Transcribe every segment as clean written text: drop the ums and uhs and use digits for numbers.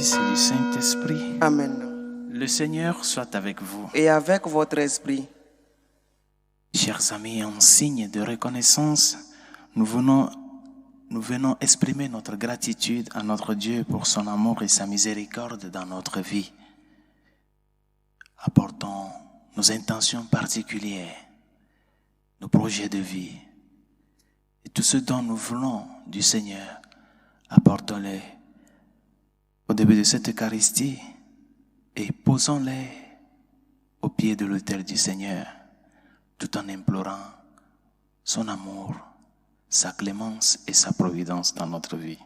Fils et du Saint-Esprit. Amen. Le Seigneur soit avec vous. Et avec votre esprit. Chers amis, en signe de reconnaissance, nous venons exprimer notre gratitude à notre Dieu pour son amour et sa miséricorde dans notre vie. Apportons nos intentions particulières, nos projets de vie et tout ce dont nous voulons du Seigneur. Apportons-les au début de cette Eucharistie et posons-les au pied de l'autel du Seigneur, tout en implorant son amour, sa clémence et sa providence dans notre vie.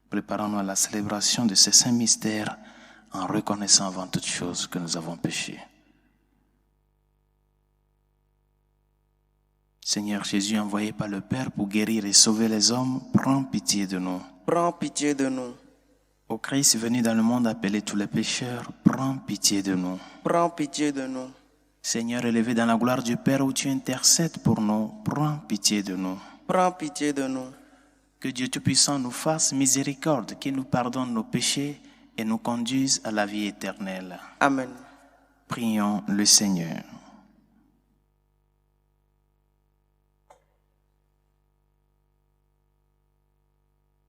Préparons-nous à la célébration de ces saints mystères en reconnaissant avant toute chose que nous avons péché. Seigneur Jésus, envoyé par le Père pour guérir et sauver les hommes, prends pitié de nous. Prends pitié de nous. Ô Christ venu dans le monde appeler tous les pécheurs, prends pitié de nous. Prends pitié de nous. Seigneur élevé dans la gloire du Père où tu intercèdes pour nous, prends pitié de nous. Prends pitié de nous. Que Dieu Tout-Puissant nous fasse miséricorde, qu'il nous pardonne nos péchés et nous conduise à la vie éternelle. Amen. Prions le Seigneur.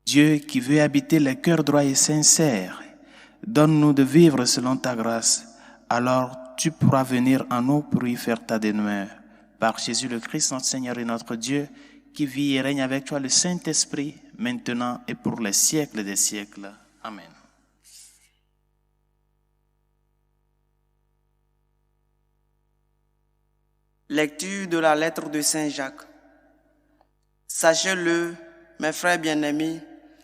Dieu qui veut habiter les cœurs droits et sincères, donne-nous de vivre selon ta grâce. Alors tu pourras venir en nous pour y faire ta demeure. Par Jésus le Christ, notre Seigneur et notre Dieu, qui vit et règne avec toi le Saint-Esprit, maintenant et pour les siècles des siècles. Amen. Lecture de la lettre de Saint Jacques. Sachez-le, mes frères bien-aimés,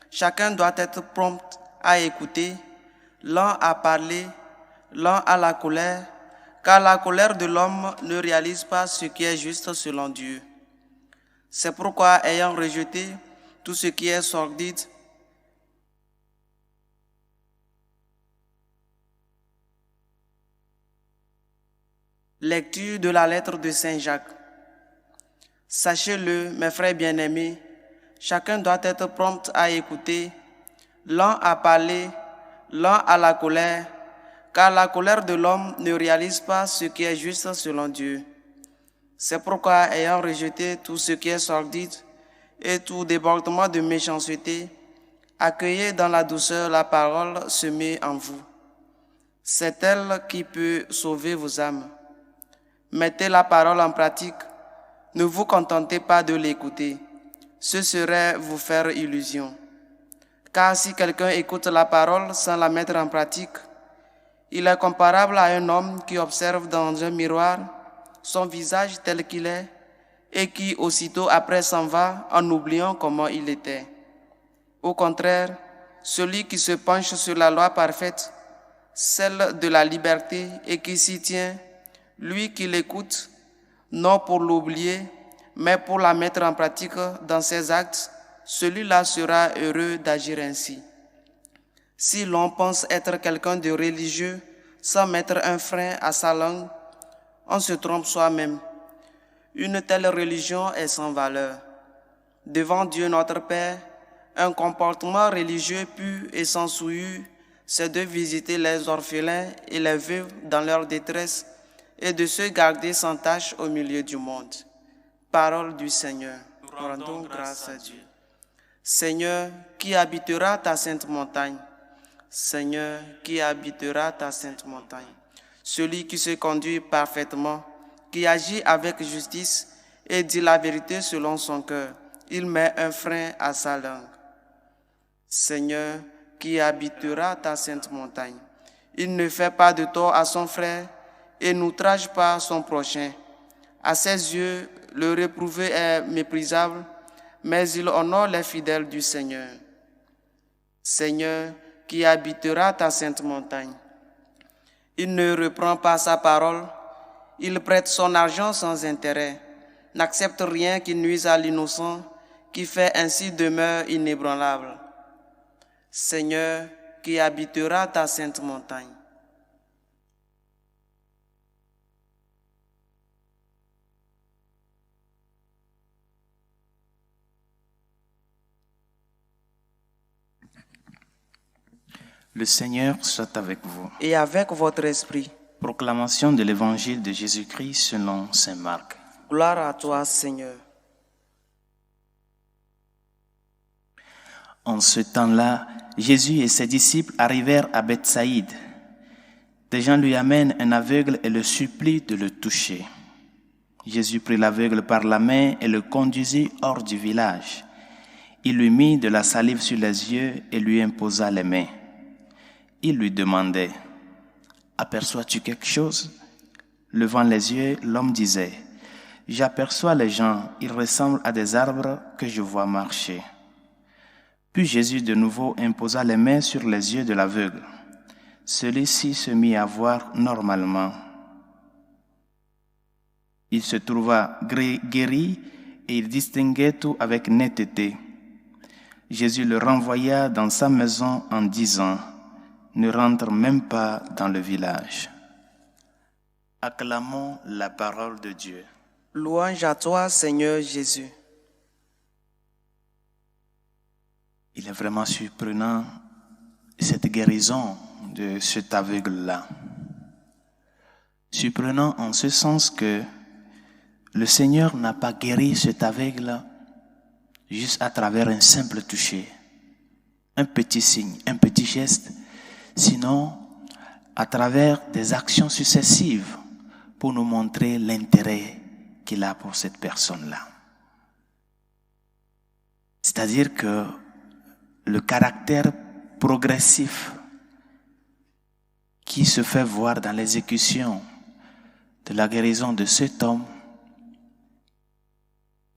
chacun doit être prompt à écouter, lent à parler, lent à la colère, car la colère de l'homme ne réalise pas ce qui est juste selon Dieu. C'est pourquoi, ayant rejeté tout ce qui est sordide, lecture de la lettre de Saint Jacques. Sachez-le, mes frères bien-aimés, chacun doit être prompt à écouter, lent à parler, lent à la colère, car la colère de l'homme ne réalise pas ce qui est juste selon Dieu. C'est pourquoi, ayant rejeté tout ce qui est sordide et tout débordement de méchanceté, accueillez dans la douceur la parole semée en vous. C'est elle qui peut sauver vos âmes. Mettez la parole en pratique. Ne vous contentez pas de l'écouter. Ce serait vous faire illusion. Car si quelqu'un écoute la parole sans la mettre en pratique, il est comparable à un homme qui observe dans un miroir son visage tel qu'il est et qui aussitôt après s'en va en oubliant comment il était. Au contraire, celui qui se penche sur la loi parfaite, celle de la liberté et qui s'y tient, lui qui l'écoute, non pour l'oublier, mais pour la mettre en pratique dans ses actes, celui-là sera heureux d'agir ainsi. Si l'on pense être quelqu'un de religieux sans mettre un frein à sa langue, on se trompe soi-même. Une telle religion est sans valeur. Devant Dieu notre Père, un comportement religieux pur et sans souillure, c'est de visiter les orphelins et les veuves dans leur détresse et de se garder sans tache au milieu du monde. Parole du Seigneur. Nous rendons grâce à Dieu. Seigneur, qui habitera ta sainte montagne? Seigneur, qui habitera ta sainte montagne? Celui qui se conduit parfaitement, qui agit avec justice et dit la vérité selon son cœur. Il met un frein à sa langue. Seigneur, qui habitera ta sainte montagne? Il ne fait pas de tort à son frère et n'outrage pas son prochain. À ses yeux, le réprouvé est méprisable, mais il honore les fidèles du Seigneur. Seigneur, qui habitera ta sainte montagne? Il ne reprend pas sa parole, il prête son argent sans intérêt, n'accepte rien qui nuise à l'innocent, qui fait ainsi demeure inébranlable. Seigneur, qui habitera ta sainte montagne? Le Seigneur soit avec vous. et avec votre esprit. Proclamation de l'évangile de Jésus-Christ selon saint Marc. Gloire à toi, Seigneur. En ce temps-là, Jésus et ses disciples arrivèrent à Bethsaïde. Des gens lui amènent un aveugle et le supplient de le toucher. Jésus prit l'aveugle par la main et le conduisit hors du village. Il lui mit de la salive sur les yeux et lui imposa les mains. Il lui demandait: « Aperçois-tu quelque chose ?» Levant les yeux, l'homme disait: « J'aperçois les gens, ils ressemblent à des arbres que je vois marcher. » Puis Jésus de nouveau imposa les mains sur les yeux de l'aveugle. Celui-ci se mit à voir normalement. Il se trouva guéri et il distinguait tout avec netteté. Jésus le renvoya dans sa maison en disant: « Ne rentre même pas dans le village. » Acclamons la parole de Dieu. Louange à toi, Seigneur Jésus. Il est vraiment surprenant cette guérison de cet aveugle-là. Surprenant en ce sens que le Seigneur n'a pas guéri cet aveugle juste à travers un simple toucher, un petit signe, un petit geste, sinon à travers des actions successives pour nous montrer l'intérêt qu'il a pour cette personne-là. C'est-à-dire que le caractère progressif qui se fait voir dans l'exécution de la guérison de cet homme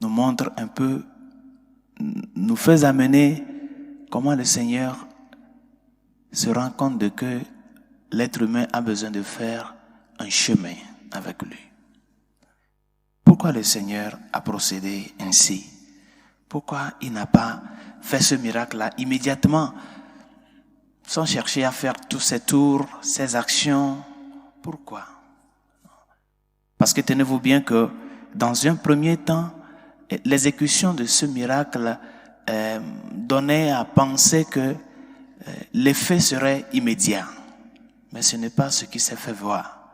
nous montre un peu, nous fait amener comment le Seigneur se rend compte de que l'être humain a besoin de faire un chemin avec lui. Pourquoi le Seigneur a procédé ainsi? Pourquoi il n'a pas fait ce miracle-là immédiatement, sans chercher à faire tous ces tours, ces actions? Pourquoi? Parce que tenez-vous bien que dans un premier temps, l'exécution de ce miracle donnait à penser que l'effet serait immédiat. Mais ce n'est pas ce qui s'est fait voir.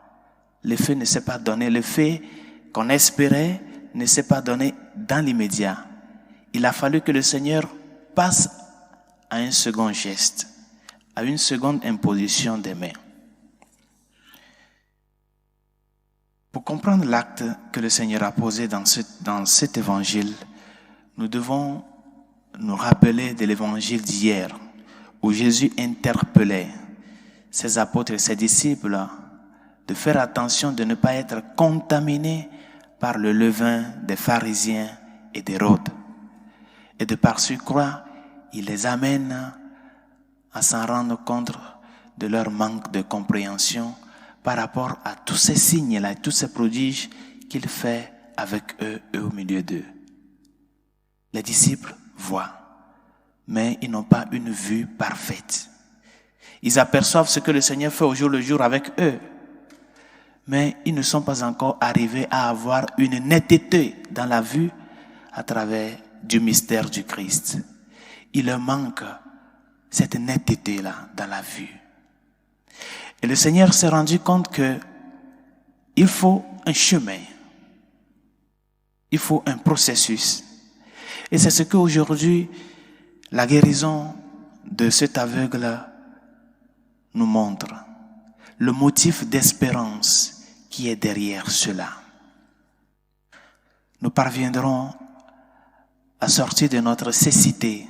L'effet ne s'est pas donné. L'effet qu'on espérait ne s'est pas donné dans l'immédiat. Il a fallu que le Seigneur passe à un second geste, à une seconde imposition des mains. Pour comprendre l'acte que le Seigneur a posé dans cet évangile, nous devons nous rappeler de l'évangile d'hier, où Jésus interpellait ses apôtres et ses disciples de faire attention de ne pas être contaminés par le levain des pharisiens et d'Hérode. Et de par surcroît, il les amène à s'en rendre compte de leur manque de compréhension par rapport à tous ces signes-là, tous ces prodiges qu'il fait avec eux et au milieu d'eux. Les disciples voient, mais ils n'ont pas une vue parfaite. Ils aperçoivent ce que le Seigneur fait au jour le jour avec eux, mais ils ne sont pas encore arrivés à avoir une netteté dans la vue à travers du mystère du Christ. Il leur manque cette netteté-là dans la vue. Et le Seigneur s'est rendu compte que il faut un chemin, il faut un processus. Et c'est ce qu'aujourd'hui, la guérison de cet aveugle nous montre. Le motif d'espérance qui est derrière cela. Nous parviendrons à sortir de notre cécité.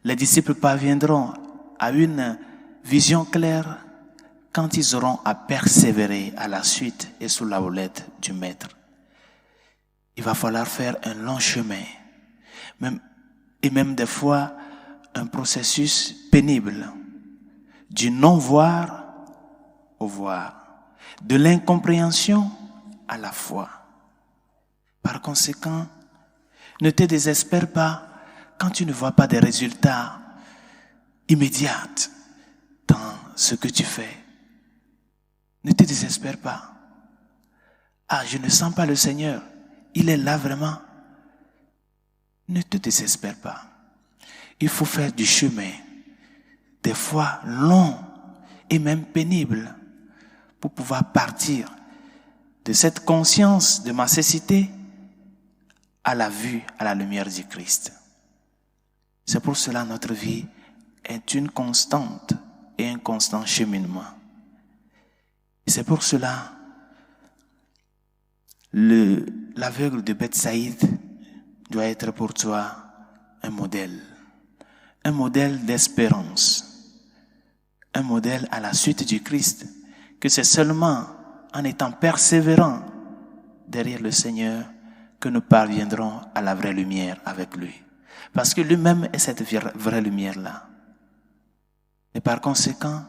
Les disciples parviendront à une vision claire quand ils auront à persévérer à la suite et sous la houlette du Maître. Il va falloir faire un long chemin, et même des fois un processus pénible, du non-voir au voir, de l'incompréhension à la foi. Par conséquent, ne te désespère pas quand tu ne vois pas des résultats immédiats dans ce que tu fais. Ne te désespère pas. Ah, je ne sens pas le Seigneur. Il est là vraiment. Ne te désespère pas. Il faut faire du chemin des fois longs et même pénibles pour pouvoir partir de cette conscience de ma cécité à la vue, à la lumière du Christ. C'est pour cela que notre vie est une constante et un constant cheminement. Et c'est pour cela l'aveugle de Bethsaïde doit être pour toi un modèle d'espérance, un modèle à la suite du Christ, que c'est seulement en étant persévérants derrière le Seigneur que nous parviendrons à la vraie lumière avec lui. Parce que lui-même est cette vraie lumière-là. Et par conséquent,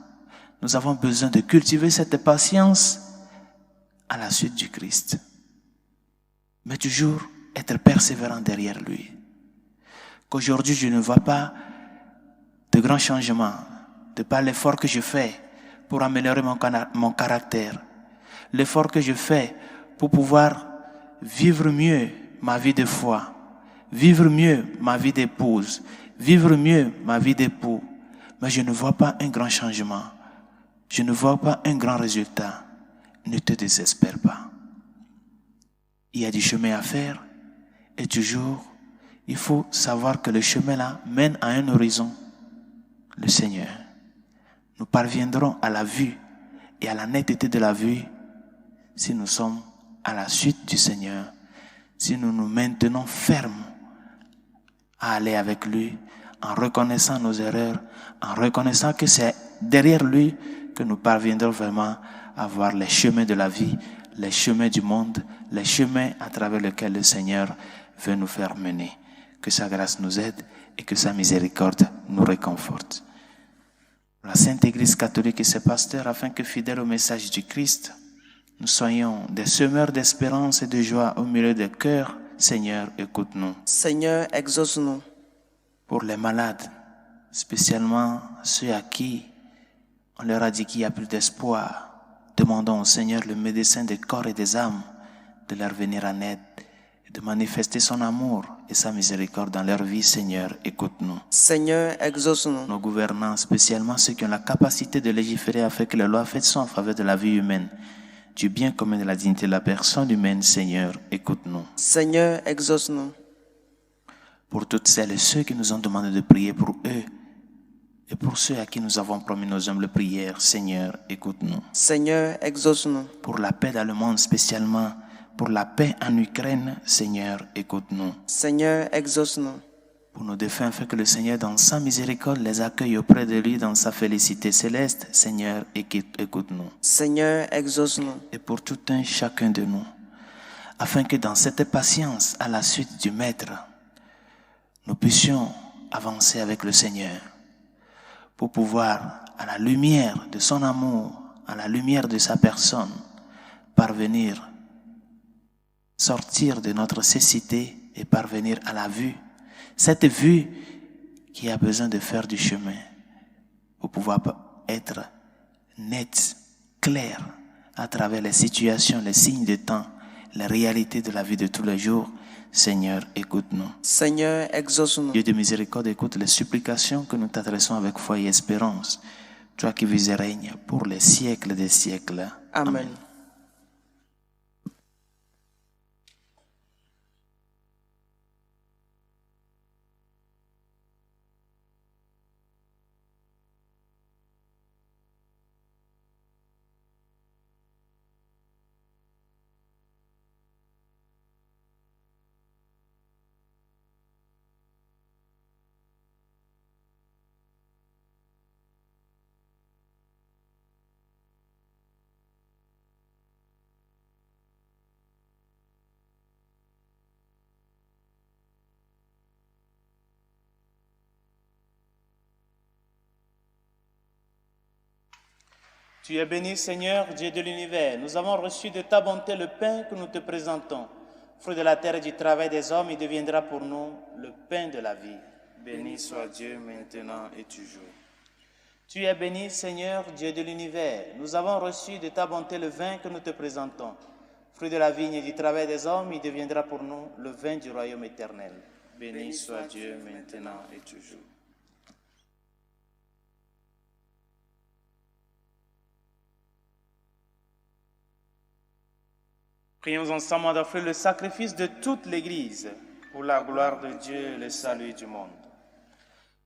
nous avons besoin de cultiver cette patience à la suite du Christ. Mais toujours être persévérant derrière lui. Qu'aujourd'hui je ne vois pas de grands changements, de par l'effort que je fais pour améliorer mon caractère, l'effort que je fais pour pouvoir vivre mieux ma vie de foi, vivre mieux ma vie d'épouse, vivre mieux ma vie d'époux. Mais je ne vois pas un grand changement. Je ne vois pas un grand résultat. Ne te désespère pas. Il y a du chemin à faire et toujours, il faut savoir que le chemin-là mène à un horizon, le Seigneur. Nous parviendrons à la vue et à la netteté de la vue si nous sommes à la suite du Seigneur, si nous nous maintenons fermes à aller avec lui, en reconnaissant nos erreurs, en reconnaissant que c'est derrière lui que nous parviendrons vraiment à voir les chemins de la vie, les chemins du monde, les chemins à travers lesquels le Seigneur veut nous faire mener. Que sa grâce nous aide et que sa miséricorde nous réconforte. La Sainte Église catholique et ses pasteurs, afin que fidèles au message du Christ, nous soyons des semeurs d'espérance et de joie au milieu des cœurs. Seigneur, écoute-nous. Seigneur, exauce-nous. Pour les malades, spécialement ceux à qui on leur a dit qu'il n'y a plus d'espoir, demandons au Seigneur, le médecin des corps et des âmes, de leur venir en aide et de manifester son amour et sa miséricorde dans leur vie. Seigneur, écoute-nous. Seigneur, exauce-nous. Nos gouvernants, spécialement ceux qui ont la capacité de légiférer afin que les lois faites soient en faveur de la vie humaine, du bien commun de la dignité de la personne humaine. Seigneur, écoute-nous. Seigneur, exauce-nous. Pour toutes celles et ceux qui nous ont demandé de prier pour eux, et pour ceux à qui nous avons promis nos humbles prières, Seigneur, écoute-nous. Seigneur, exauce-nous. Pour la paix dans le monde, spécialement pour la paix en Ukraine, Seigneur, écoute-nous. Seigneur, exauce-nous. Pour nos défunts, afin que le Seigneur, dans sa miséricorde, les accueille auprès de lui dans sa félicité céleste, Seigneur, écoute-nous. Seigneur, exauce-nous. Et pour tout un chacun de nous, afin que dans cette patience, à la suite du Maître, nous puissions avancer avec le Seigneur, pour pouvoir, à la lumière de son amour, à la lumière de sa personne, parvenir, sortir de notre cécité et parvenir à la vue. Cette vue qui a besoin de faire du chemin pour pouvoir être net, clair, à travers les situations, les signes de temps, les réalités de la vie de tous les jours. Seigneur, écoute-nous. Seigneur, exauce-nous. Dieu de miséricorde, écoute les supplications que nous t'adressons avec foi et espérance. Toi qui vis et règnes pour les siècles des siècles. Amen. Tu es béni, Seigneur, Dieu de l'univers. Nous avons reçu de ta bonté le pain que nous te présentons. Fruit de la terre et du travail des hommes, il deviendra pour nous le pain de la vie. Béni soit Dieu maintenant et toujours. Tu es béni, Seigneur, Dieu de l'univers. Nous avons reçu de ta bonté le vin que nous te présentons. Fruit de la vigne et du travail des hommes, il deviendra pour nous le vin du royaume éternel. Béni soit Dieu maintenant et toujours. Prions ensemble d'offrir le sacrifice de toute l'Église pour la gloire de Dieu et le salut du monde.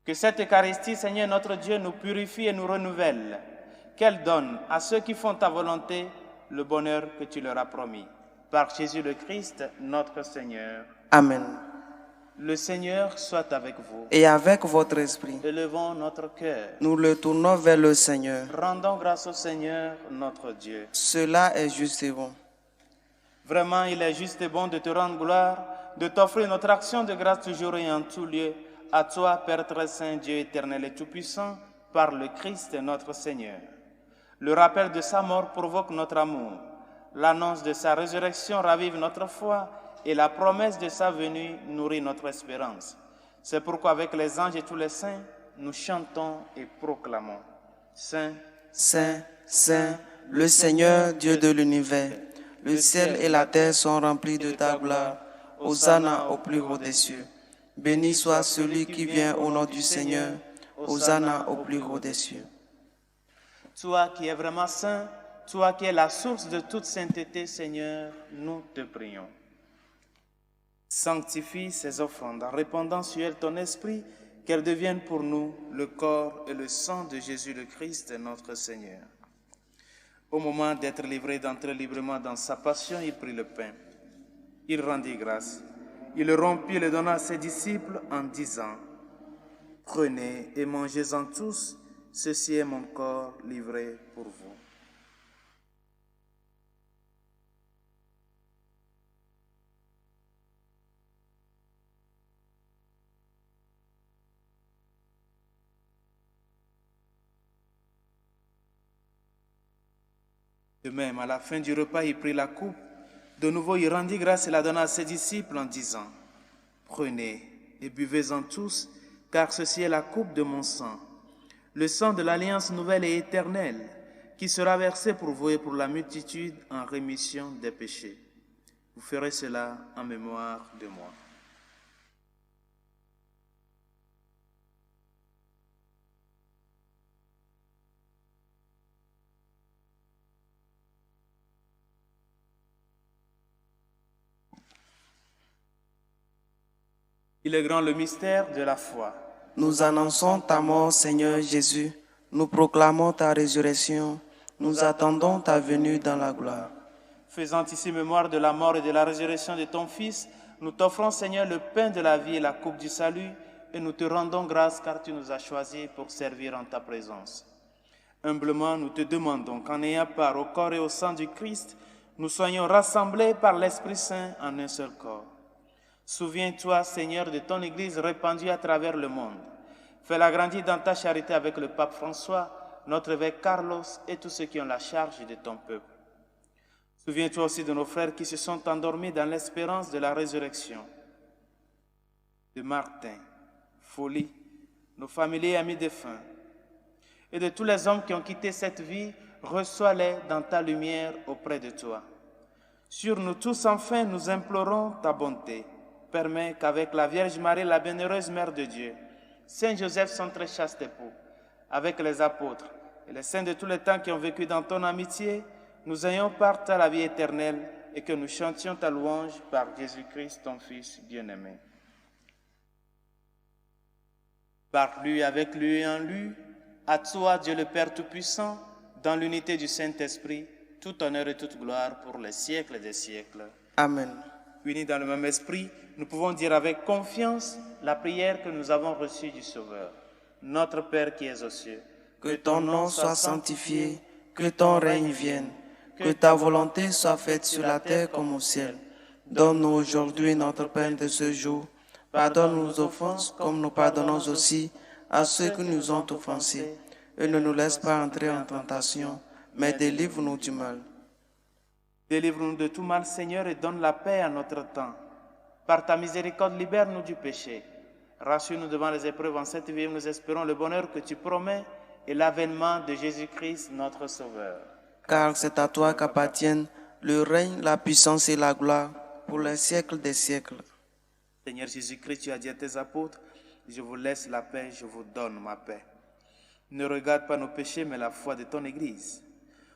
Que cette Eucharistie, Seigneur notre Dieu, nous purifie et nous renouvelle, qu'elle donne à ceux qui font ta volonté le bonheur que tu leur as promis. Par Jésus le Christ, notre Seigneur. Amen. Le Seigneur soit avec vous. Et avec votre esprit, Élevons notre cœur. nous le tournons vers le Seigneur. Rendons grâce au Seigneur, notre Dieu. Cela est juste et bon. Vraiment, il est juste et bon de te rendre gloire, de t'offrir notre action de grâce toujours et en tout lieu, à toi, Père très saint, Dieu éternel et tout-puissant, par le Christ notre Seigneur. Le rappel de sa mort provoque notre amour. L'annonce de sa résurrection ravive notre foi et la promesse de sa venue nourrit notre espérance. C'est pourquoi avec les anges et tous les saints, nous chantons et proclamons. Saint, Saint, Saint, le Seigneur, Dieu de l'univers, le ciel et la terre sont remplis de ta gloire. Hosanna au plus haut des cieux. Béni soit celui qui vient au nom du Seigneur. Hosanna au plus haut des cieux. toi qui es vraiment saint, toi qui es la source de toute sainteté, Seigneur, nous te prions. Sanctifie ces offrandes en répandant sur elles ton esprit, qu'elles deviennent pour nous le corps et le sang de Jésus le Christ, notre Seigneur. Au moment d'être livré d'entrer librement dans sa passion, il prit le pain. Il rendit grâce. Il le rompit et le donna à ses disciples en disant, « Prenez et mangez-en tous, ceci est mon corps livré pour vous. » De même, à la fin du repas, il prit la coupe. De nouveau, il rendit grâce et la donna à ses disciples en disant, « Prenez et buvez-en tous, car ceci est la coupe de mon sang, le sang de l'alliance nouvelle et éternelle, qui sera versé pour vous et pour la multitude en rémission des péchés. Vous ferez cela en mémoire de moi. » Il est grand le mystère de la foi. Nous annonçons ta mort, Seigneur Jésus. Nous proclamons ta résurrection. Nous attendons ta venue dans la gloire. Faisant ici mémoire de la mort et de la résurrection de ton Fils, nous t'offrons, Seigneur, le pain de la vie et la coupe du salut, et nous te rendons grâce car tu nous as choisis pour servir en ta présence. Humblement, nous te demandons qu'en ayant part au corps et au sang du Christ, nous soyons rassemblés par l'Esprit Saint en un seul corps. Souviens-toi, Seigneur, de ton Église répandue à travers le monde. Fais-la grandir dans ta charité avec le pape François, notre évêque Carlos et tous ceux qui ont la charge de ton peuple. Souviens-toi aussi de nos frères qui se sont endormis dans l'espérance de la résurrection. De Martin, Folie, nos familiers et amis défunts, et de tous les hommes qui ont quitté cette vie, reçois-les dans ta lumière auprès de toi. Sur nous tous, enfin, nous implorons ta bonté. Permets qu'avec la Vierge Marie, la bienheureuse Mère de Dieu, Saint Joseph, son très chaste époux, avec les apôtres et les saints de tous les temps qui ont vécu dans ton amitié, nous ayons part à la vie éternelle et que nous chantions ta louange par Jésus-Christ, ton Fils bien-aimé. Par lui, avec lui et en lui, à toi, Dieu le Père Tout-Puissant, dans l'unité du Saint-Esprit, tout honneur et toute gloire pour les siècles des siècles. Amen. Unis dans le même esprit, nous pouvons dire avec confiance la prière que nous avons reçue du Sauveur. Notre Père qui es aux cieux, que ton nom soit sanctifié, que ton règne vienne, que ta volonté soit faite sur la terre comme au ciel. Donne-nous aujourd'hui notre pain de ce jour. Pardonne nos offenses comme nous pardonnons aussi à ceux qui nous ont offensés. Et ne nous laisse pas entrer en tentation, mais délivre-nous du mal. Délivre-nous de tout mal, Seigneur, et donne la paix à notre temps. Par ta miséricorde, libère-nous du péché. Rassure-nous devant les épreuves en cette vie, nous espérons le bonheur que tu promets et l'avènement de Jésus-Christ, notre Sauveur. Car c'est à toi qu'appartiennent le règne, la puissance et la gloire pour les siècles des siècles. Seigneur Jésus-Christ, tu as dit à tes apôtres, je vous laisse la paix, je vous donne ma paix. Ne regarde pas nos péchés, mais la foi de ton Église.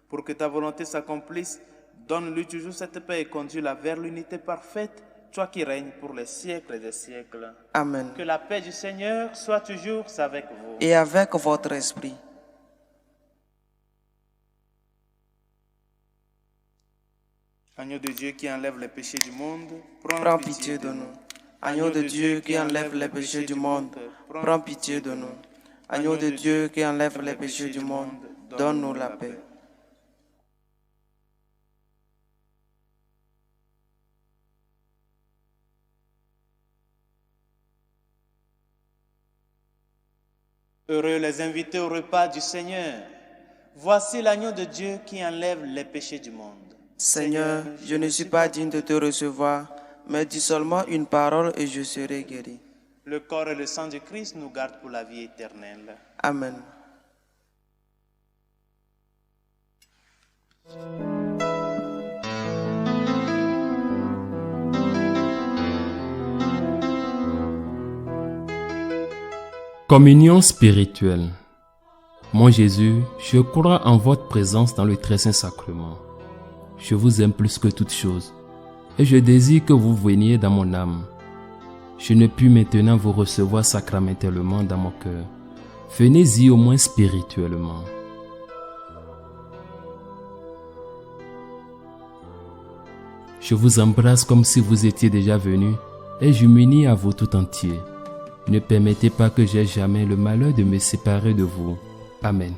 Pour que ta volonté s'accomplisse, Donne-lui toujours cette paix et conduis-la vers l'unité parfaite, toi qui règnes pour les siècles des siècles. Amen. Que la paix du Seigneur soit toujours avec vous. Et avec votre esprit. Agneau de Dieu qui enlève les péchés du monde, Prends pitié de nous. Agneau de Dieu qui enlève les péchés du monde, prends pitié de nous. Agneau de Dieu qui enlève les péchés du monde, donne-nous la paix. Heureux les invités au repas du Seigneur. Voici l'agneau de Dieu qui enlève les péchés du monde. Seigneur, je ne suis pas digne de te recevoir, mais dis seulement une parole et je serai guéri. Le corps et le sang du Christ nous gardent pour la vie éternelle. Amen. Communion spirituelle. Mon Jésus, je crois en votre présence dans le très saint sacrement. Je vous aime plus que toute chose et je désire que vous veniez dans mon âme. Je ne puis maintenant vous recevoir sacramentellement dans mon cœur. Venez-y au moins spirituellement. Je vous embrasse comme si vous étiez déjà venu et je m'unis à vous tout entier. Ne permettez pas que j'aie jamais le malheur de me séparer de vous. Amen.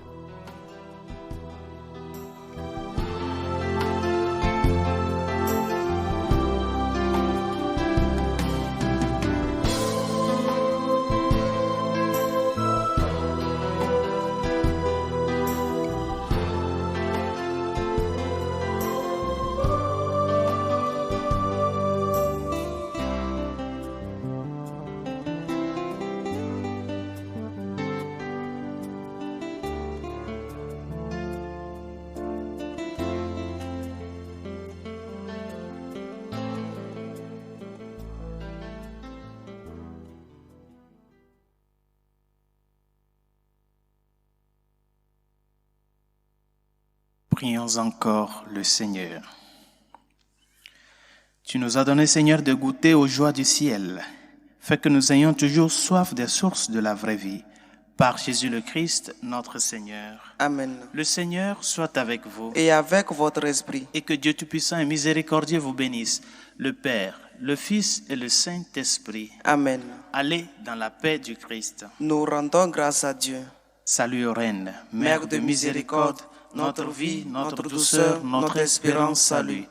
Prions encore le Seigneur. Tu nous as donné, Seigneur, de goûter aux joies du ciel. Fais que nous ayons toujours soif des sources de la vraie vie. Par Jésus le Christ, notre Seigneur. Amen. Le Seigneur soit avec vous. Et avec votre esprit. Et que Dieu Tout-Puissant et Miséricordieux vous bénisse, le Père, le Fils et le Saint-Esprit. Amen. Allez dans la paix du Christ. Nous rendons grâce à Dieu. Salut aux reines, Mère de miséricorde, notre vie, notre douceur, notre espérance, salut.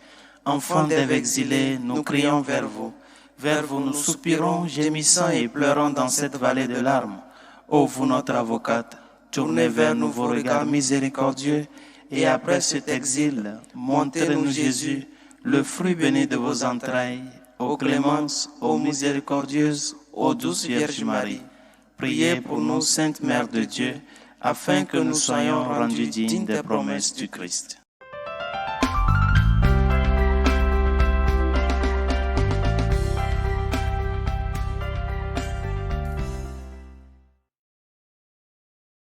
Enfants d'Ève exilés, nous crions vers vous. Vers vous nous soupirons, gémissant et pleurant dans cette vallée de larmes. Ô vous notre avocate, tournez vers nous vos regards miséricordieux, et après cet exil, montrez-nous Jésus, le fruit béni de vos entrailles. Ô clémence, ô miséricordieuse, ô douce Vierge Marie, priez pour nous, Sainte Mère de Dieu, afin que nous soyons rendus dignes des promesses du Christ.